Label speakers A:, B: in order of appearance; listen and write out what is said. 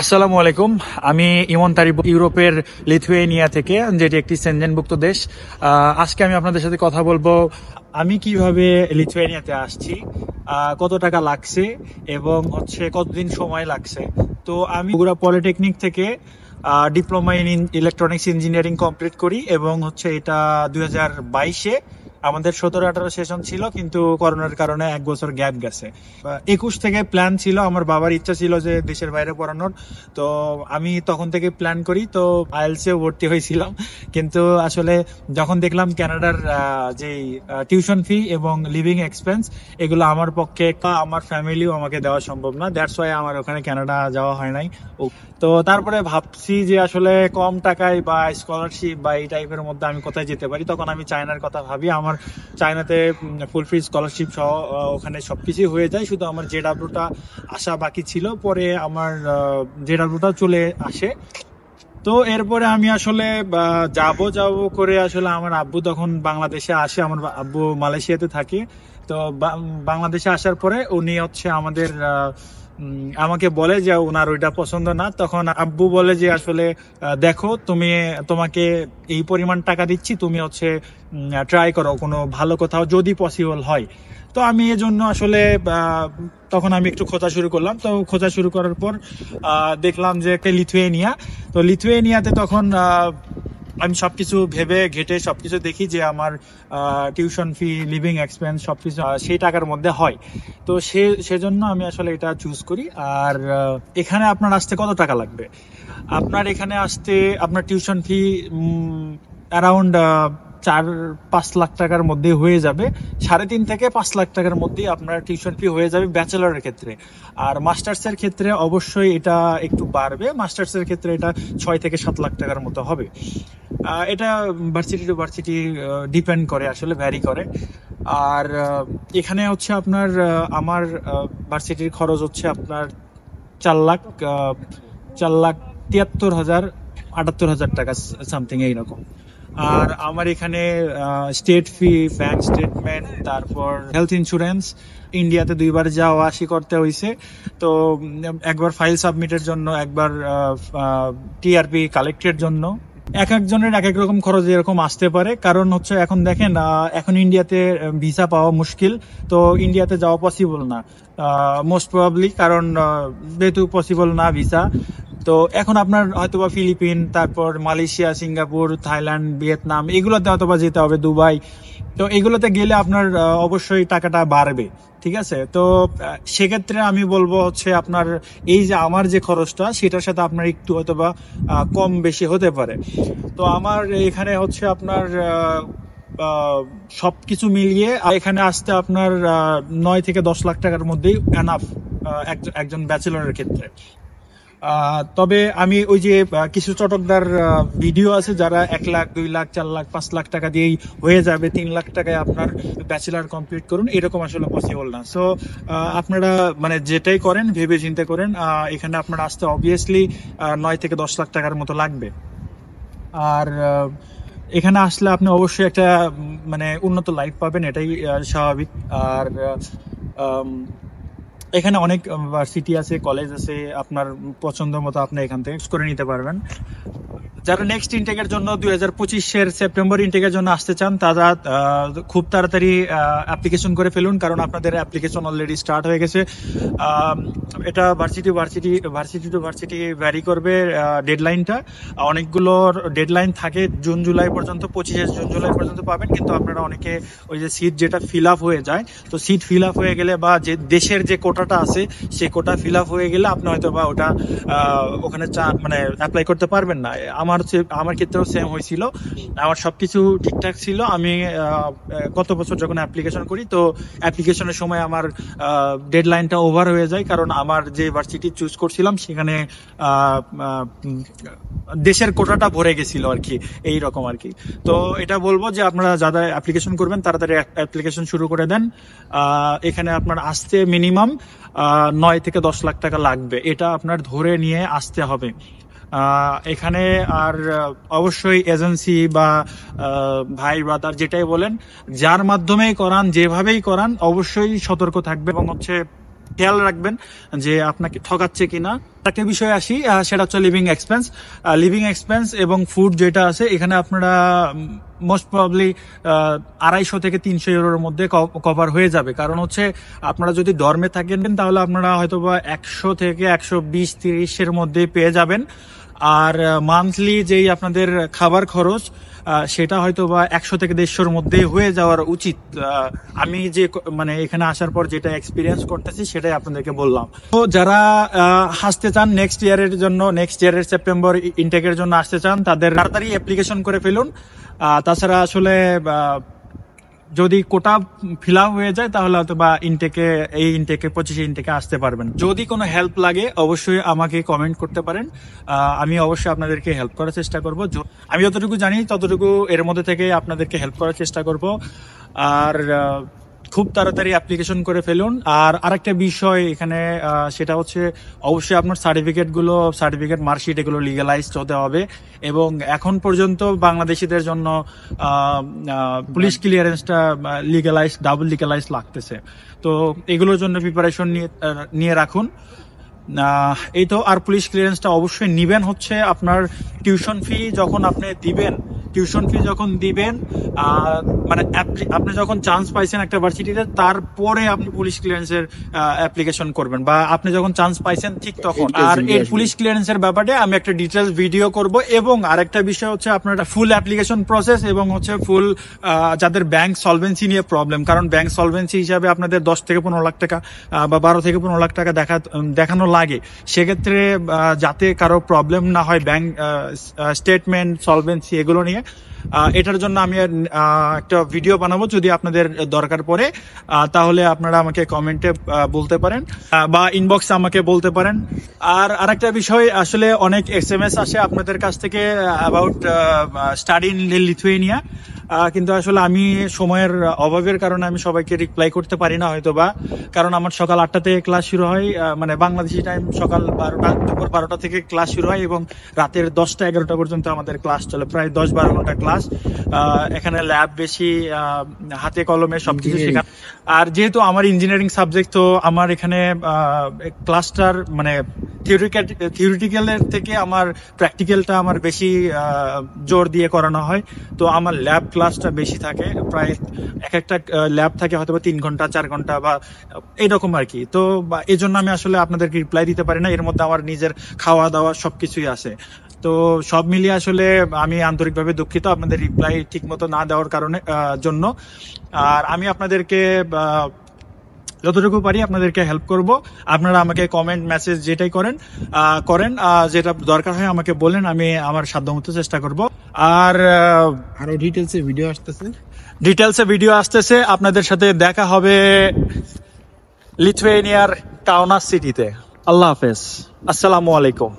A: আসসালামু আলাইকুম। আমি ইমন তারিব, ইউরোপের লিথুয়েনিয়া থেকে, যেটি একটি সেনজেনভুক্ত দেশ। আজকে আমি আপনাদের সাথে কথা বলবো আমি কিভাবে লিথুয়েনিয়াতে আসছি, কত টাকা লাগছে এবং কতদিন সময় লাগছে। তো আমি বগুড়া পলিটেকনিক থেকে diploma in electronics engineering complete করি এবং এটা 2022-এ আমাদের 17-18 সেশন ছিল, কিন্তু করোনার কারণে এক বছর গ্যাপ গেছে। 21 থেকে প্ল্যান ছিল, আমার বাবার ইচ্ছা ছিল যে দেশের বাইরে পড়ানোর। তো আমি তখন থেকে প্ল্যান করি, তো আইএলসিও ভর্তি হয়েছিলাম। কিন্তু আসলে যখন দেখলাম কানাডার যে টিউশন ফি এবং লিভিং এক্সপেন্স, এগুলো আমার পক্ষে, আমার ফ্যামিলিও আমাকে দেওয়া সম্ভব না। দ্যাটস ওয়াই আমার ওখানে কানাডা যাওয়া হয় নাই। তো তারপরে ভাবছি যে আসলে কম টাকায় বা স্কলারশিপ বা এই টাইপের মধ্যে আমি কোথায় যেতে পারি। তখন আমি চায়নার কথা ভাবি। আমার চায়নাতে ফুল ফ্রি স্কলারশিপ সহ ওখানে সবকিছু হয়ে যায়, শুধু আমার জেডাব্লিউটা আসা বাকি ছিল। পরে আমার জেডাব্লিউটা চলে আসে। তো এরপরে আমি আসলে যাব যাব করে আসলে আমার আব্বু তখন বাংলাদেশে আসে। আমার আব্বু মালয়েশিয়াতে থাকে। তো বাংলাদেশে আসার পরে উনি আমাদের আমাকে বলে যে ওনার ওইটা পছন্দ না। তখন আব্বু বলে যে আসলে দেখো, তোমাকে এই পরিমাণ টাকা দিচ্ছি, তুমি ট্রাই করো কোনো ভালো কোথাও যদি পসিবল হয়। তো আমি এজন্য আসলে তখন আমি একটু খোঁজা শুরু করলাম। তো খোঁজা শুরু করার পর দেখলাম যে একটা লিথুয়েনিয়া। তো লিথুয়েনিয়াতে তখন আমি সবকিছু ভেবে ঘেটে সবকিছু দেখি যে আমার টিউশন ফি, লিভিং এক্সপেন্স সবকিছু সেই টাকার মধ্যে হয়। তো সেজন্য আমি আসলে এটা চুজ করি। আর এখানে আপনার আসতে কত টাকা লাগবে? আপনার এখানে আসতে আপনার টিউশন ফি অ্যারাউন্ড 4-5 লাখ টাকার মধ্যে হয়ে যাবে। 3.5 থেকে 5 লাখ টাকার মধ্যে আপনার টিউশন ফি হয়ে যাবে ব্যাচেলরের ক্ষেত্রে। আর মাস্টার্সের ক্ষেত্রে অবশ্যই এটা একটু বাড়বে। মাস্টার্সের ক্ষেত্রে এটা 6 থেকে 7 লাখ টাকার মতো হবে। এটা ভার্সিটি টু ভার্সিটি ডিপেন্ড করে, আসলে ভ্যারি করে। আর এখানে আপনার আমার ভার্সিটির খরচ আপনার 4,73,000 78,000 টাকা সামথিং এইরকম। আর আমার এখানে স্টেট ফি, ব্যাংক স্টেটমেন্ট, তারপর হেলথ ইন্স্যুরেন্স, ইন্ডিয়াতে 2বার যাওয়া আসি করতে হয়েছে। তো একবার ফাইল সাবমিটের জন্য, একবার টিআরপি কালেক্টের জন্য। এক একজনের এক এক রকম খরচ এরকম আসতে পারে। কারণ এখন দেখেন, এখন ইন্ডিয়াতে ভিসা পাওয়া মুশকিল। তো ইন্ডিয়াতে যাওয়া পসিবল না মোস্ট প্রবাবলি, কারণ যেহেতু পসিবল না ভিসা। তো এখন আপনার হয়তোবা ফিলিপিন, তারপর মালয়েশিয়া, সিঙ্গাপুর, থাইল্যান্ড, ভিয়েতনাম, এগুলোতে হয়তোবা যেতে হবে, দুবাই। তো এগুলোতে গেলে আপনার অবশ্যই টাকাটা বাড়বে। ঠিক আছে। তো সেক্ষেত্রে আমি বলবো আপনার এই যে আমার যে খরচটা, সেটার সাথে আপনার একটু হয়তোবা কম বেশি হতে পারে। তো আমার এখানে আপনার সবকিছু মিলিয়ে এখানে আসতে আপনার 9 থেকে 10 লাখ টাকার মধ্যেই এনাফ একজন ব্যাচেলরের ক্ষেত্রে। তবে আমি ওই যে কিছু চটকদার ভিডিও আছে যারা 1 লাখ, 2 লাখ, 4 লাখ, 5 লাখ টাকা দিয়েই হয়ে যাবে, 3 লাখ টাকায় আপনার ব্যাচেলার কমপ্লিট করুন, এরকম আসলে পসিবল না। সো আপনারা মানে যেটাই করেন ভেবে চিন্তে করেন। এখানে আপনার আসতে অবভিয়াসলি 9 থেকে 10 লাখ টাকার মতো লাগবে। আর এখানে আসলে আপনি অবশ্যই একটা মানে উন্নত লাইফ পাবেন, এটাই স্বাভাবিক। আর এখানে অনেক ভার্সিটি আছে, কলেজ আছে, আপনার পছন্দ মতো আপনি এখান থেকে করে নিতে পারবেন। যারা নেক্সট ইনটেকের জন্য 2025-এর সেপ্টেম্বর ইনটেকের জন্য আসতে চান, তারা খুব তাড়াতাড়ি অ্যাপ্লিকেশন করে ফেলুন, কারণ আপনাদের অ্যাপ্লিকেশন অলরেডি স্টার্ট হয়ে গেছে। এটা ভার্সিটি টু ভার্সিটি ভ্যারি করবে ডেডলাইনটা। অনেকগুলোর ডেডলাইন থাকে জুন জুলাই পর্যন্ত, 25 জুন জুলাই পর্যন্ত পাবেন। কিন্তু আপনারা অনেকে ওই যে সিট যেটা ফিল আপ হয়ে যায়, তো সিট ফিল আপ হয়ে গেলে বা যে দেশের যে কোটাটা আছে সেই কোটা ফিল আপ হয়ে গেলে আপনি হয়তো বা ওটা ওখানে মানে অ্যাপ্লাই করতে পারবেন না। আমার ক্ষেত্রেও সেম হয়েছিল। আমার সবকিছু ঠিকঠাক ছিল। আমি গত বছর যখন অ্যাপ্লিকেশন করি, তো অ্যাপ্লিকেশনের সময় আমার ডেডলাইনটা ওভার হয়ে যায়, কারণ আমার যে ভার্সিটি চুজ করছিলাম সেখানে দেশের কোটাটা ভরে গেছিল আর কি, এইরকম আর কি। তো এটা বলবো যে আপনারা যারা অ্যাপ্লিকেশন করবেন তাড়াতাড়ি অ্যাপ্লিকেশন শুরু করে দেন। এখানে আপনার আসতে মিনিমাম 9 থেকে 10 লাখ টাকা লাগবে, এটা আপনার ধরে নিয়ে আসতে হবে এখানে। আর অবশ্যই এজেন্সি বা ভাই ব্রাদার যেটাই বলেন, যার মাধ্যমেই করান, যেভাবেই করান, অবশ্যই সতর্ক থাকবে এবং খেয়াল রাখবেন যে আপনাকে ঠকাচ্ছে কিনা। একটা বিষয় আসি, সেটা হচ্ছে লিভিং এক্সপেন্স এবং ফুড যেটা আছে এখানে আপনারা মোস্ট প্রবাবলি 250 থেকে 300 ইউরোর মধ্যে কভার হয়ে যাবে। কারণ হচ্ছে আপনারা যদি ডর্মে থাকেন তাহলে আপনারা হয়তো বা 100 থেকে 120-30 এর মধ্যে পেয়ে যাবেন। আর মান্থলি যেই আপনাদের খাবার খরচ সেটা হয়তো বা 100 থেকে 150-এর মধ্যে হয়ে যাওয়ার উচিত। আমি যে মানে এখানে আসার পর যেটা এক্সপিরিয়েন্স করতেছি সেটাই আপনাদেরকে বললাম। তো যারা আসতে চান নেক্সট ইয়ারের সেপ্টেম্বর ইনটেকের জন্য আসতে চান, তাদের তাড়াতাড়ি অ্যাপ্লিকেশন করে ফেলুন। তাছাড়া আসলে যদি কোটা ফিল আপ হয়ে যায় তাহলে হয়তো বা এই ইনটেকে 25 ইনটেকে আসতে পারবেন। যদি কোনো হেল্প লাগে অবশ্যই আমাকে কমেন্ট করতে পারেন, আমি অবশ্যই আপনাদেরকে হেল্প করার চেষ্টা করব। আমি যতটুকু জানি ততটুকু এর মধ্যে থেকে আপনাদেরকে হেল্প করার চেষ্টা করব। আর খুব তাড়াতাড়ি অ্যাপ্লিকেশন করে ফেলুন। আর আরেকটা বিষয় এখানে সেটা হচ্ছে অবশ্যই আপনার সার্টিফিকেট মার্কশিট এগুলো লিগালাইজড হতে হবে। এবং এখন পর্যন্ত বাংলাদেশিদের জন্য পুলিশ ক্লিয়ারেন্সটা ডাবল লিগালাইজ লাগতেছে। তো এগুলোর জন্য প্রিপারেশন নিয়ে রাখুন। এই তো। আর পুলিশ ক্লিয়ারেন্সটা অবশ্যই নিবেন হচ্ছে আপনার টিউশন ফি যখন দিবেন মানে আপনি যখন চান্স পাইছেন একটা ভার্সিটিতে, তারপরে আপনি পুলিশ ক্লিয়ারেন্সের অ্যাপ্লিকেশন করবেন, বা আপনি যখন চান্স পাইছেন ঠিক তখন। আর এই পুলিশ ক্লিয়ারেন্সের ব্যাপারে আমি একটা ডিটেলস ভিডিও করব। এবং আরেকটা বিষয় হচ্ছে আপনার ফুল অ্যাপ্লিকেশন প্রসেস এবং হচ্ছে ফুল যাদের ব্যাংক সলভেন্সি নিয়ে প্রবলেম, কারণ ব্যাংক সলভেন্সি হিসাবে আপনাদের 10 থেকে 15 লাখ টাকা বা 12 থেকে 15 লাখ টাকা দেখানো লাগে। সেক্ষেত্রে যাতে কারো প্রবলেম না হয় ব্যাংক স্টেটমেন্ট সলভেন্সি এগুলো নিয়ে, এটার জন্য আমি একটা ভিডিও বানাবো। যদি আপনাদের দরকার পড়ে তাহলে আপনারা আমাকে কমেন্টে বলতে পারেন বা ইনবক্সে আমাকে বলতে পারেন। আর আরেকটা বিষয়, আসলে অনেক SMS আসে আপনাদের কাছ থেকে অ্যাবাউট স্টাডি ইন লিথুয়েনিয়া, কিন্তু আসলে আমি সময়ের অভাবের কারণে আমি সবাইকে রিপ্লাই করতে পারি না হয়তো বা, কারণ আমার সকাল 8টা থেকে ক্লাস শুরু হয়, মানে বাংলাদেশি টাইম সকাল 12টা 12টা থেকে ক্লাস শুরু হয় এবং রাতের 10টা-11টা পর্যন্ত আমাদের ক্লাস চলে, প্রায় 10-12 ঘন্টা ক্লাস। এখানে ল্যাব বেশি, হাতে কলমে সবকিছু শেখা। আর যেহেতু আমার ইঞ্জিনিয়ারিং সাবজেক্ট, তো আমার এখানে ক্লাসটার মানে থিওরিটিক্যালের থেকে আমার প্র্যাকটিক্যালটা আমার বেশি জোর দিয়ে করানো হয়। তো আমার ল্যাব ক্লাসটা বেশি থাকে, প্রায় একটা ল্যাব থাকে হয়তো 3 ঘন্টা 4 ঘন্টা বা এইরকম আর কি। তো এই জন্য আমি আসলে আপনাদেরকে রিপ্লাই দিতে পারি না, এর মধ্যে আমার নিজের খাওয়া দাওয়া সবকিছুই আছে। তো সব মিলিয়ে আসলে আমি আন্তরিকভাবে দুঃখিত আপনাদের রিপ্লাই ঠিক মতো না দেওয়ার জন্য। আর আমি আপনাদেরকে যতটুকু পারি আপনাদেরকে হেল্প করব। আপনারা আমাকে কমেন্ট মেসেজ যেটাই করেন যেটা দরকার হয় আমাকে বলেন, আমি আমার সাধ্যমতো চেষ্টা করব। আর
B: আরো ডিটেলসে
A: ভিডিও আসতেছে। আপনাদের সাথে দেখা হবে লিথুয়েনিয়ার কাউনাস সিটিতে। আল্লাহ হাফেজ, আসসালামু আলাইকুম।